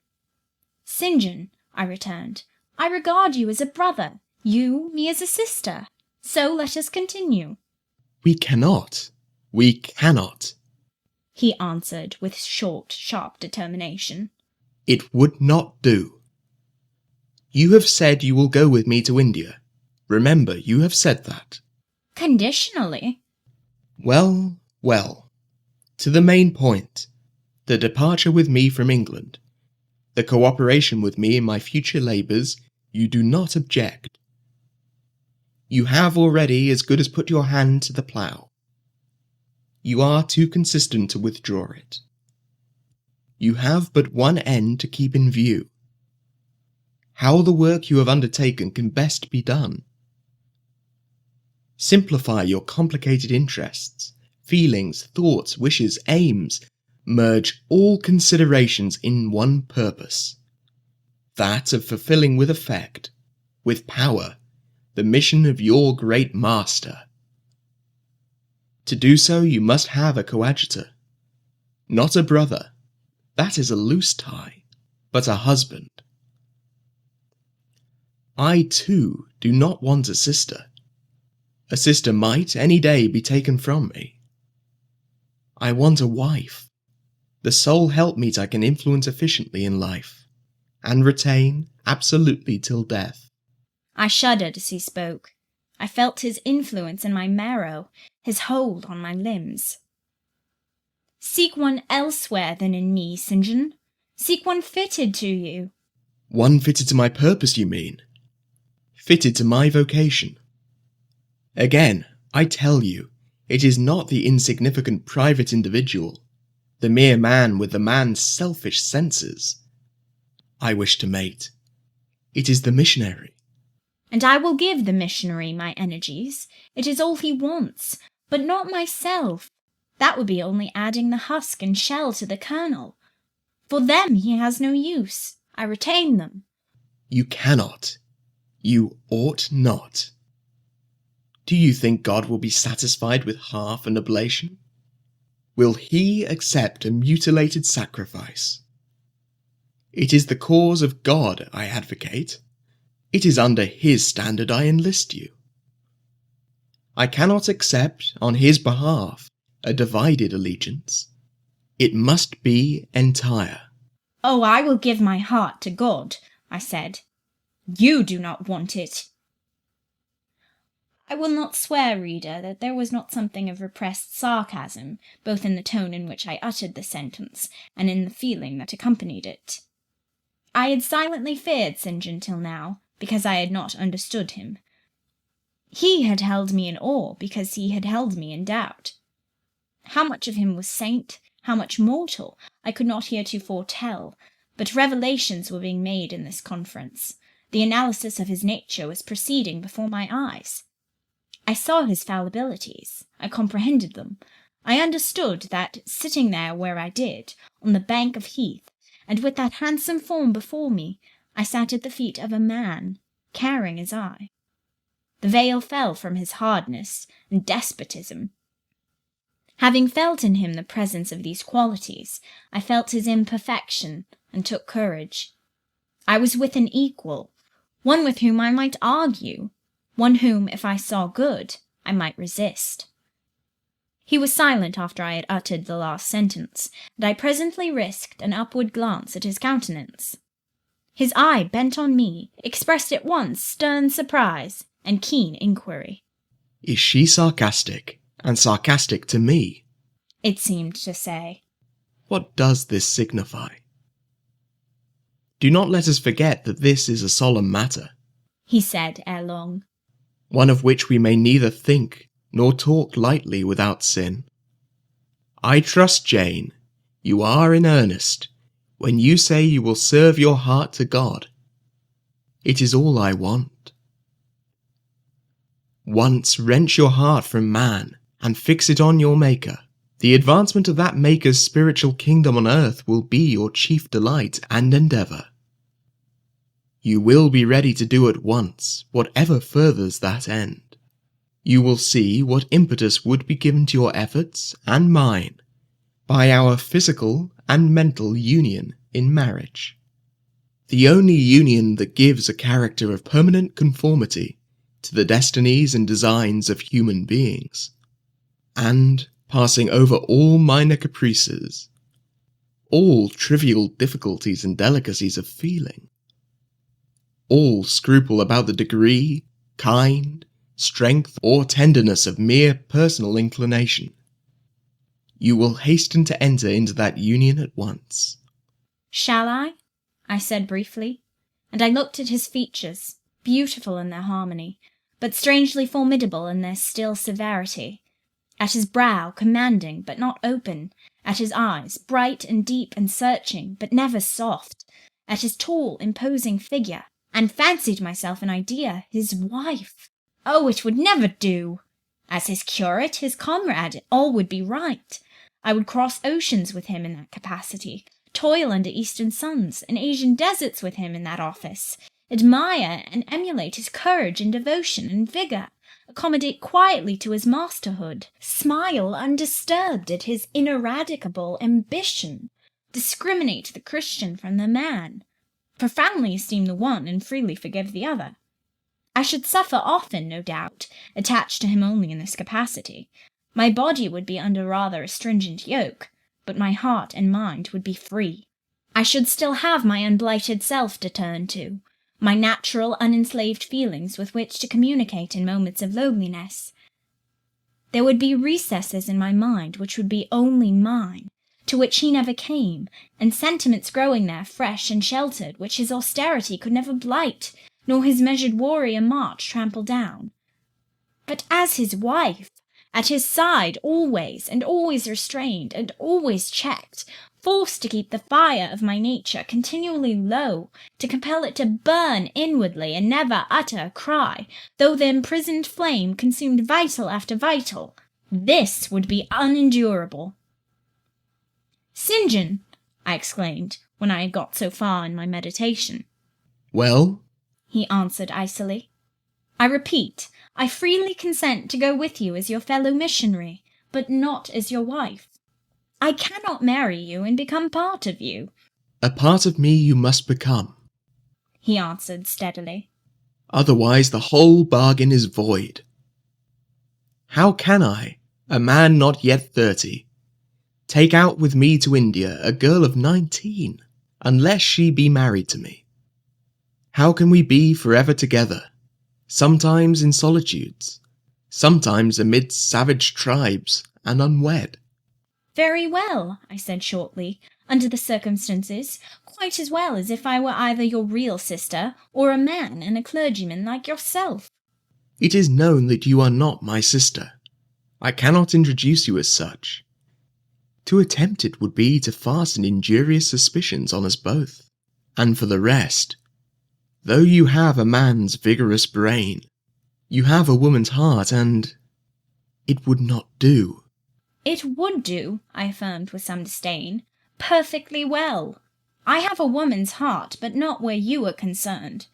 St. John, I returned, I regard you as a brother, you me as a sister. So let us continue. We cannot, he answered with short, sharp determination. It would not do. You have said you will go with me to India. Remember, you have said that. Conditionally. Well. To the main point. The departure with me from England. The cooperation with me in my future labours, you do not object. You have already as good as put your hand to the plough. You are too consistent to withdraw it. You have but one end to keep in view. How the work you have undertaken can best be done. Simplify your complicated interests, feelings, thoughts, wishes, aims. Merge all considerations in one purpose, that of fulfilling with effect, with power, the mission of your great master. To do so you must have a coadjutor, not a brother, that is a loose tie, but a husband. I, too, do not want a sister. A sister might any day be taken from me. I want a wife. The sole helpmeet I can influence efficiently in life, and retain absolutely till death. I shuddered as he spoke. I felt his influence in my marrow, his hold on my limbs. Seek one elsewhere than in me, St. John. Seek one fitted to you. One fitted to my purpose, you mean? fitted to my vocation. Again, I tell you, it is not the insignificant private individual, the mere man with the man's selfish senses, I wish to mate. It is the missionary. And I will give the missionary my energies. It is all he wants, but not myself. That would be only adding the husk and shell to the kernel. For them he has no use. I retain them. You cannot. You ought not. Do you think God will be satisfied with half an oblation? Will he accept a mutilated sacrifice? It is the cause of God I advocate. It is under his standard I enlist you. I cannot accept, on his behalf, a divided allegiance. It must be entire. Oh, I will give my heart to God, I said. You do not want it. I will not swear, reader, that there was not something of repressed sarcasm, both in the tone in which I uttered the sentence, and in the feeling that accompanied it. I had silently feared St. John till now, because I had not understood him. He had held me in awe, because he had held me in doubt. How much of him was saint, how much mortal, I could not heretofore tell, but revelations were being made in this conference. The analysis of his nature was proceeding before my eyes. I saw his fallibilities. I comprehended them. I understood that, sitting there where I did, on the bank of heath, and with that handsome form before me, I sat at the feet of a man, caring as I. The veil fell from his hardness and despotism. Having felt in him the presence of these qualities, I felt his imperfection and took courage. I was with an equal, one with whom I might argue, one whom, if I saw good, I might resist. He was silent after I had uttered the last sentence, and I presently risked an upward glance at his countenance. His eye, bent on me, expressed at once stern surprise and keen inquiry. Is she sarcastic, and sarcastic to me? It seemed to say. What does this signify? Do not let us forget that this is a solemn matter, he said ere long. One of which we may neither think nor talk lightly without sin. I trust, Jane, you are in earnest when you say you will serve your heart to God. It is all I want. Once wrench your heart from man and fix it on your Maker. The advancement of that Maker's spiritual kingdom on earth will be your chief delight and endeavour. You will be ready to do at once whatever furthers that end. You will see what impetus would be given to your efforts and mine by our physical and mental union in marriage. The only union that gives a character of permanent conformity to the destinies and designs of human beings, and passing over all minor caprices, all trivial difficulties and delicacies of feeling, all scruple about the degree, kind, strength, or tenderness of mere personal inclination. You will hasten to enter into that union at once. Shall I said briefly, and I looked at his features, beautiful in their harmony, but strangely formidable in their still severity, at his brow, commanding but not open, at his eyes, bright and deep and searching, but never soft, at his tall, imposing figure, and fancied myself an idea, his wife. Oh, it would never do! As his curate, his comrade, all would be right. I would cross oceans with him in that capacity, toil under eastern suns and Asian deserts with him in that office, admire and emulate his courage and devotion and vigour, accommodate quietly to his masterhood, smile undisturbed at his ineradicable ambition, discriminate the Christian from the man, profoundly esteem the one and freely forgive the other. I should suffer often, no doubt, attached to him only in this capacity. My body would be under rather a stringent yoke, but my heart and mind would be free. I should still have my unblighted self to turn to, my natural unenslaved feelings with which to communicate in moments of loneliness. There would be recesses in my mind which would be only mine, to which he never came, and sentiments growing there fresh and sheltered which his austerity could never blight, nor his measured warrior march trample down. But as his wife, at his side always, and always restrained, and always checked, forced to keep the fire of my nature continually low, to compel it to burn inwardly and never utter a cry, though the imprisoned flame consumed vital after vital, this would be unendurable. "St. John," I exclaimed, when I had got so far in my meditation. Well? He answered icily. "I repeat, I freely consent to go with you as your fellow missionary, but not as your wife. I cannot marry you and become part of you." A part of me you must become. He answered steadily. Otherwise the whole bargain is void. How can I, a man not yet 30, take out with me to India a girl of 19, unless she be married to me? How can we be forever together, sometimes in solitudes, sometimes amidst savage tribes, and unwed? "Very well," I said shortly, "under the circumstances, quite as well as if I were either your real sister or a man and a clergyman like yourself." It is known that you are not my sister. I cannot introduce you as such. To attempt it would be to fasten injurious suspicions on us both. And for the rest, though you have a man's vigorous brain, you have a woman's heart, and it would not do. "It would do," I affirmed with some disdain. "Perfectly well. I have a woman's heart, but not where you are concerned.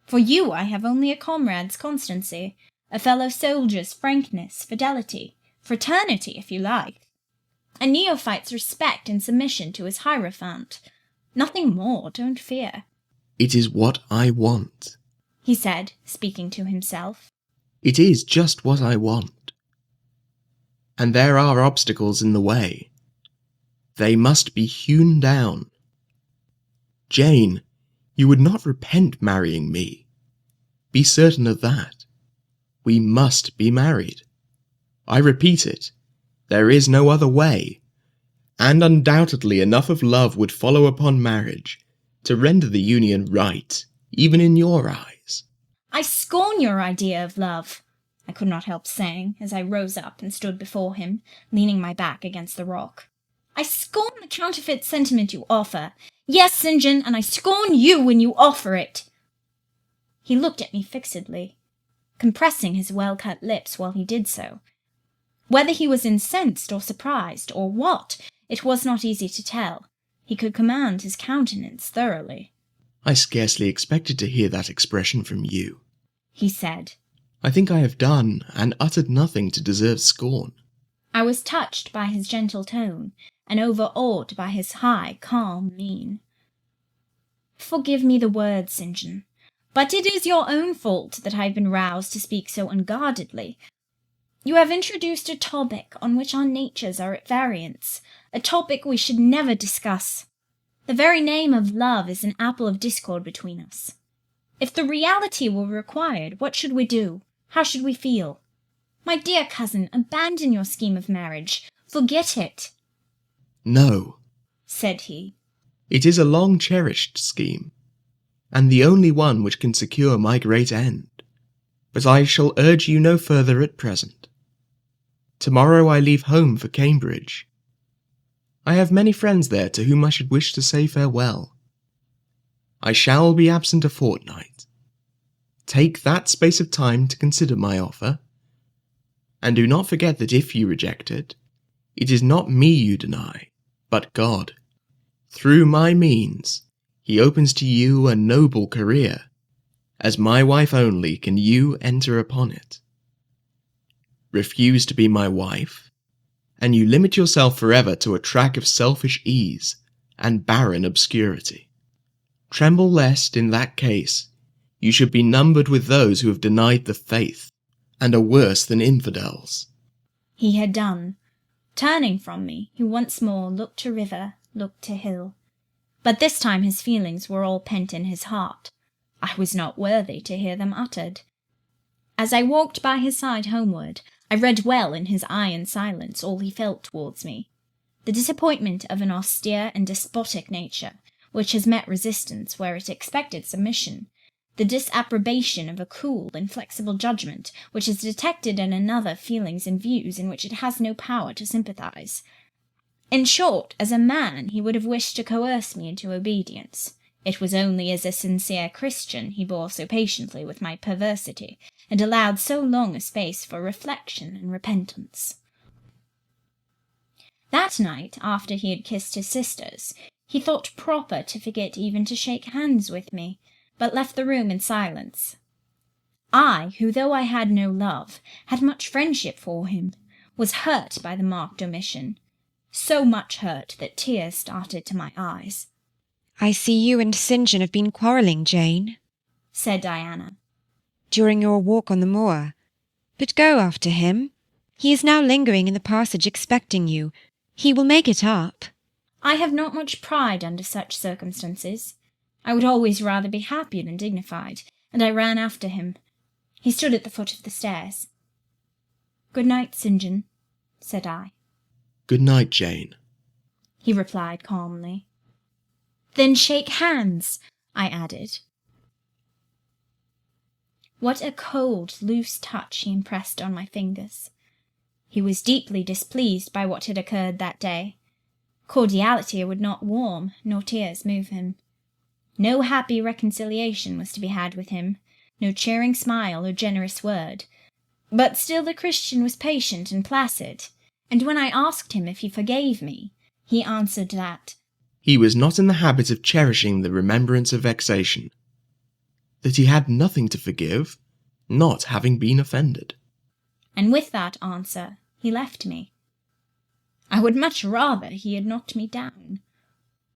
For you I have only a comrade's constancy, a fellow soldier's frankness, fidelity, fraternity, if you like. A neophyte's respect and submission to his hierophant. Nothing more, don't fear." It is what I want. He said, speaking to himself. It is just what I want. And there are obstacles in the way. They must be hewn down. Jane, you would not repent marrying me. Be certain of that. We must be married. I repeat it, there is no other way, and undoubtedly enough of love would follow upon marriage to render the union right, even in your eyes. "I scorn your idea of love," I could not help saying, as I rose up and stood before him, leaning my back against the rock. "I scorn the counterfeit sentiment you offer. Yes, St. John, and I scorn you when you offer it." He looked at me fixedly, compressing his well-cut lips while he did so. Whether he was incensed or surprised, or what, it was not easy to tell. He could command his countenance thoroughly. I scarcely expected to hear that expression from you, he said. I think I have done and uttered nothing to deserve scorn. I was touched by his gentle tone, and overawed by his high, calm mien. "Forgive me the words, St. John, but it is your own fault that I have been roused to speak so unguardedly. You have introduced a topic on which our natures are at variance, a topic we should never discuss. The very name of love is an apple of discord between us. If the reality were required, what should we do? How should we feel? My dear cousin, abandon your scheme of marriage. Forget it." No, said he. It is a long-cherished scheme, and the only one which can secure my great end. But I shall urge you no further at present. Tomorrow I leave home for Cambridge. I have many friends there to whom I should wish to say farewell. I shall be absent a fortnight. Take that space of time to consider my offer, and do not forget that if you reject it, it is not me you deny, but God. Through my means, he opens to you a noble career. As my wife only can you enter upon it. Refuse to be my wife, and you limit yourself forever to a track of selfish ease and barren obscurity. Tremble lest, in that case, you should be numbered with those who have denied the faith, and are worse than infidels." He had done. Turning from me, he once more looked to river, looked to hill. But this time his feelings were all pent in his heart. I was not worthy to hear them uttered. As I walked by his side homeward, I read well in his eye and silence all he felt towards me. The disappointment of an austere and despotic nature, which has met resistance where it expected submission, the disapprobation of a cool, inflexible judgment, which has detected in another feelings and views in which it has no power to sympathize. In short, as a man, he would have wished to coerce me into obedience. It was only as a sincere Christian he bore so patiently with my perversity, and allowed so long a space for reflection and repentance. That night, after he had kissed his sisters, he thought proper to forget even to shake hands with me, but left the room in silence. I, who, though I had no love, had much friendship for him, was hurt by the marked omission, so much hurt that tears started to my eyes. "I see you and St. John have been quarrelling, Jane," said Diana, "during your walk on the moor. But go after him. He is now lingering in the passage expecting you. He will make it up." I have not much pride under such circumstances. I would always rather be happy than dignified, and I ran after him. He stood at the foot of the stairs. "Good night, St. John," said I. "Good night, Jane," he replied calmly. "Then shake hands," I added. What a cold, loose touch he impressed on my fingers. He was deeply displeased by what had occurred that day. Cordiality would not warm, nor tears move him. No happy reconciliation was to be had with him, no cheering smile or generous word. But still the Christian was patient and placid, and when I asked him if he forgave me, he answered that he was not in the habit of cherishing the remembrance of vexation, that he had nothing to forgive, not having been offended. And with that answer he left me. I would much rather he had knocked me down.